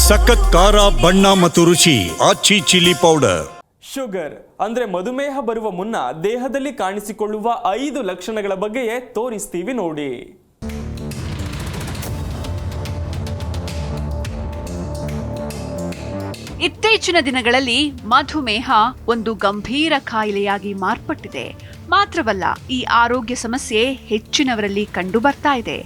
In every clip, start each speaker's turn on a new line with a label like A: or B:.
A: ಸಖತ್ ಖಾರ ಬಣ್ಣ ಮತ್ತು ರುಚಿ ಆಚಿ ಚಿಲ್ಲಿ ಪೌಡರ್.
B: ಶುಗರ್ ಅಂದ್ರೆ ಮಧುಮೇಹ ಬರುವ ಮುನ್ನ ದೇಹದಲ್ಲಿ ಕಾಣಿಸಿಕೊಳ್ಳುವ 5 ಲಕ್ಷಣಗಳ ಬಗ್ಗೆಯೇ ತೋರಿಸ್ತೀವಿ ನೋಡಿ.
C: ಇತ್ತೀಚಿನ ದಿನಗಳಲ್ಲಿ ಮಧುಮೇಹ ಒಂದು ಗಂಭೀರ ಕಾಯಿಲೆಯಾಗಿ ಮಾರ್ಪಟ್ಟಿದೆ. ಮಾತ್ರವಲ್ಲ, ಈ ಆರೋಗ್ಯ ಸಮಸ್ಯೆ ಹೆಚ್ಚಿನವರಲ್ಲಿ ಕಂಡು ಬರ್ತಾ ಇದೆ.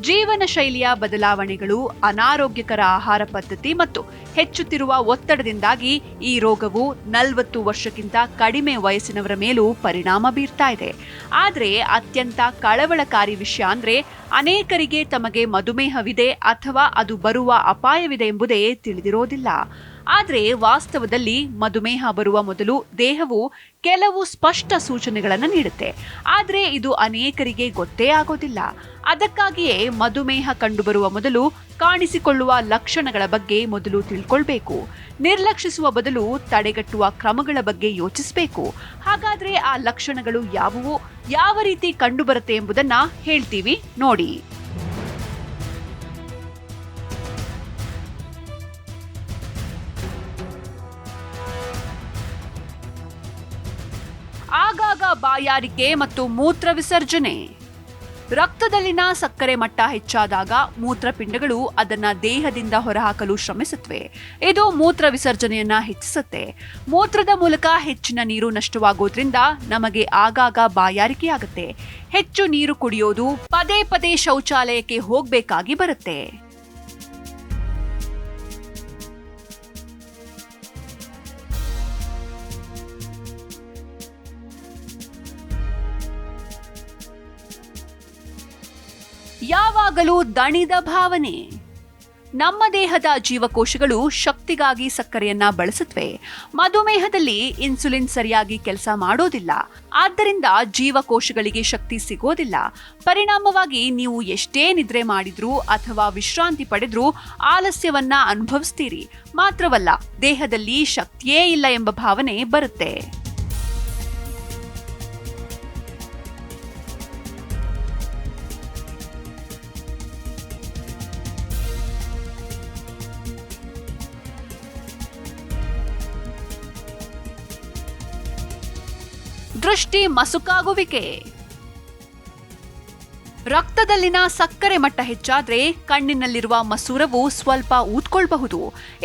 C: ಜೀವನ ಶೈಲಿಯ ಬದಲಾವಣೆಗಳು, ಅನಾರೋಗ್ಯಕರ ಆಹಾರ ಪದ್ಧತಿ ಮತ್ತು ಹೆಚ್ಚುತ್ತಿರುವ ಒತ್ತಡದಿಂದಾಗಿ ಈ ರೋಗವು 40 ವರ್ಷಕ್ಕಿಂತ ಕಡಿಮೆ ವಯಸ್ಸಿನವರ ಮೇಲೂ ಪರಿಣಾಮ ಬೀರ್ತಾ ಇದೆ. ಆದರೆ ಅತ್ಯಂತ ಕಳವಳಕಾರಿ ವಿಷಯ ಅಂದ್ರೆ ಅನೇಕರಿಗೆ ತಮಗೆ ಮಧುಮೇಹವಿದೆ ಅಥವಾ ಅದು ಬರುವ ಅಪಾಯವಿದೆ ಎಂಬುದೇ ತಿಳಿದಿರೋದಿಲ್ಲ. ಆದರೆ ವಾಸ್ತವದಲ್ಲಿ ಮಧುಮೇಹ ಬರುವ ಮೊದಲು ದೇಹವು ಕೆಲವು ಸ್ಪಷ್ಟ ಸೂಚನೆಗಳನ್ನು ನೀಡುತ್ತೆ. ಆದರೆ ಇದು ಅನೇಕರಿಗೆ ಗೊತ್ತೇ ಆಗೋದಿಲ್ಲ. ಅದಕ್ಕಾಗಿಯೇ ಮಧುಮೇಹ ಕಂಡುಬರುವ ಮೊದಲು ಕಾಣಿಸಿಕೊಳ್ಳುವ ಲಕ್ಷಣಗಳ ಬಗ್ಗೆ ಮೊದಲು ತಿಳ್ಕೊಳ್ಬೇಕು. ನಿರ್ಲಕ್ಷಿಸುವ ಬದಲು ತಡೆಗಟ್ಟುವ ಕ್ರಮಗಳ ಬಗ್ಗೆ ಯೋಚಿಸಬೇಕು. ಹಾಗಾದ್ರೆ ಆ ಲಕ್ಷಣಗಳು ಯಾವುವು, ಯಾವ ರೀತಿ ಕಂಡುಬರುತ್ತೆ ಎಂಬುದನ್ನ ಹೇಳ್ತೀವಿ ನೋಡಿ. ಆಗಾಗ ಬಾಯಾರಿಕೆ ಮತ್ತು ಮೂತ್ರ ವಿಸರ್ಜನೆ. ರಕ್ತದಲ್ಲಿನ ಸಕ್ಕರೆ ಮಟ್ಟ ಹೆಚ್ಚಾದಾಗ ಮೂತ್ರಪಿಂಡಗಳು ಅದನ್ನ ದೇಹದಿಂದ ಹೊರಹಾಕಲು ಶ್ರಮಿಸುತ್ತವೆ. ಇದು ಮೂತ್ರ ವಿಸರ್ಜನೆಯನ್ನ ಹೆಚ್ಚಿಸುತ್ತೆ. ಮೂತ್ರದ ಮೂಲಕ ಹೆಚ್ಚಿನ ನೀರು ನಷ್ಟವಾಗೋದ್ರಿಂದ ನಮಗೆ ಆಗಾಗ ಬಾಯಾರಿಕೆಯಾಗುತ್ತೆ. ಹೆಚ್ಚು ನೀರು ಕುಡಿಯೋದು, ಪದೇ ಪದೇ ಶೌಚಾಲಯಕ್ಕೆ ಹೋಗ್ಬೇಕಾಗಿ ಬರುತ್ತೆ. ಯಾವಾಗಲೂ ದಣಿದ ಭಾವನೆ. ನಮ್ಮ ದೇಹದ ಜೀವಕೋಶಗಳು ಶಕ್ತಿಗಾಗಿ ಸಕ್ಕರೆಯನ್ನ ಬಳಸುತ್ತವೆ. ಮಧುಮೇಹದಲ್ಲಿ ಇನ್ಸುಲಿನ್ ಸರಿಯಾಗಿ ಕೆಲಸ ಮಾಡೋದಿಲ್ಲ. ಆದ್ದರಿಂದ ಜೀವಕೋಶಗಳಿಗೆ ಶಕ್ತಿ ಸಿಗೋದಿಲ್ಲ. ಪರಿಣಾಮವಾಗಿ ನೀವು ಎಷ್ಟೇ ನಿದ್ರೆ ಮಾಡಿದ್ರೂ ಅಥವಾ ವಿಶ್ರಾಂತಿ ಪಡೆದ್ರೂ ಆಲಸ್ಯವನ್ನ ಅನುಭವಿಸ್ತೀರಿ. ಮಾತ್ರವಲ್ಲ, ದೇಹದಲ್ಲಿ ಶಕ್ತಿಯೇ ಇಲ್ಲ ಎಂಬ ಭಾವನೆ ಬರುತ್ತೆ. ದೃಷ್ಟಿ ಮಸುಕಾಗುವಿಕೆ. ರಕ್ತದಲ್ಲಿನ ಸಕ್ಕರೆ ಮಟ್ಟ ಹೆಚ್ಚಾದ್ರೆ ಕಣ್ಣಿನಲ್ಲಿರುವ ಮಸೂರವು ಸ್ವಲ್ಪ ಊದ್ಕೊಳ್ಬಹುದು.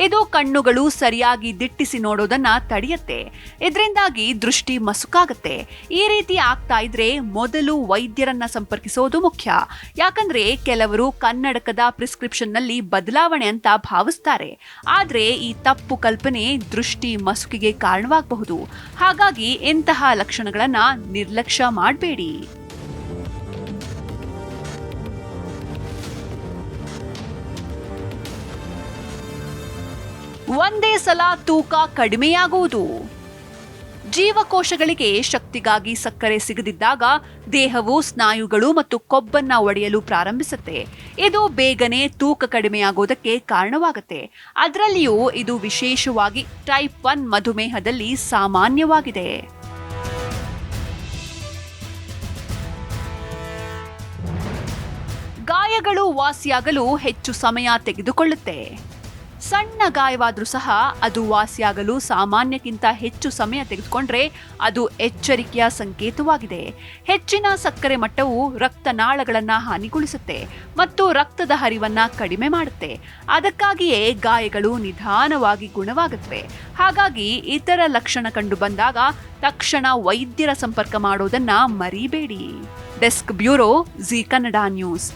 C: ಇದು ಕಣ್ಣುಗಳು ಸರಿಯಾಗಿ ದಿಟ್ಟಿಸಿ ನೋಡೋದನ್ನ ತಡೆಯುತ್ತೆ. ಇದರಿಂದಾಗಿ ದೃಷ್ಟಿ ಮಸುಕಾಗುತ್ತೆ. ಈ ರೀತಿ ಆಗ್ತಾ ಇದ್ರೆ ಮೊದಲು ವೈದ್ಯರನ್ನ ಸಂಪರ್ಕಿಸೋದು ಮುಖ್ಯ. ಯಾಕಂದ್ರೆ ಕೆಲವರು ಕನ್ನಡಕದ ಪ್ರಿಸ್ಕ್ರಿಪ್ಷನ್ನಲ್ಲಿ ಬದಲಾವಣೆ ಅಂತ ಭಾವಿಸ್ತಾರೆ. ಆದ್ರೆ ಈ ತಪ್ಪು ಕಲ್ಪನೆ ದೃಷ್ಟಿ ಮಸುಕಿಗೆ ಕಾರಣವಾಗಬಹುದು. ಹಾಗಾಗಿ ಇಂತಹ ಲಕ್ಷಣಗಳನ್ನ ನಿರ್ಲಕ್ಷ್ಯ ಮಾಡಬೇಡಿ. ಒಂದೇ ಸಲ ತೂಕ ಕಡಿಮೆಯಾಗುವುದು. ಜೀವಕೋಶಗಳಿಗೆ ಶಕ್ತಿಗಾಗಿ ಸಕ್ಕರೆ ಸಿಗದಿದ್ದಾಗ ದೇಹವು ಸ್ನಾಯುಗಳು ಮತ್ತು ಕೊಬ್ಬನ್ನ ಒಡೆಯಲು ಪ್ರಾರಂಭಿಸುತ್ತೆ. ಇದು ಬೇಗನೆ ತೂಕ ಕಡಿಮೆಯಾಗೋದಕ್ಕೆ ಕಾರಣವಾಗುತ್ತೆ. ಅದರಲ್ಲಿಯೂ ಇದು ವಿಶೇಷವಾಗಿ ಟೈಪ್ 1 ಮಧುಮೇಹದಲ್ಲಿ ಸಾಮಾನ್ಯವಾಗಿದೆ. ಗಾಯಗಳು ವಾಸಿಯಾಗಲು ಹೆಚ್ಚು ಸಮಯ ತೆಗೆದುಕೊಳ್ಳುತ್ತೆ. ಸಣ್ಣ ಗಾಯವಾದರೂ ಸಹ ಅದು ವಾಸಿಯಾಗಲು ಸಾಮಾನ್ಯಕ್ಕಿಂತ ಹೆಚ್ಚು ಸಮಯ ತೆಗೆದುಕೊಂಡ್ರೆ ಅದು ಎಚ್ಚರಿಕೆಯ ಸಂಕೇತವಾಗಿದೆ. ಹೆಚ್ಚಿನ ಸಕ್ಕರೆ ಮಟ್ಟವು ರಕ್ತನಾಳಗಳನ್ನು ಹಾನಿಗೊಳಿಸುತ್ತೆ ಮತ್ತು ರಕ್ತದ ಹರಿವನ್ನ ಕಡಿಮೆ ಮಾಡುತ್ತೆ. ಅದಕ್ಕಾಗಿಯೇ ಗಾಯಗಳು ನಿಧಾನವಾಗಿ ಗುಣವಾಗುತ್ತವೆ. ಹಾಗಾಗಿ ಇತರ ಲಕ್ಷಣ ಕಂಡು ಬಂದಾಗ ತಕ್ಷಣ ವೈದ್ಯರ ಸಂಪರ್ಕ ಮಾಡೋದನ್ನ ಮರಿಬೇಡಿ. Desk bureau, G Kannada news.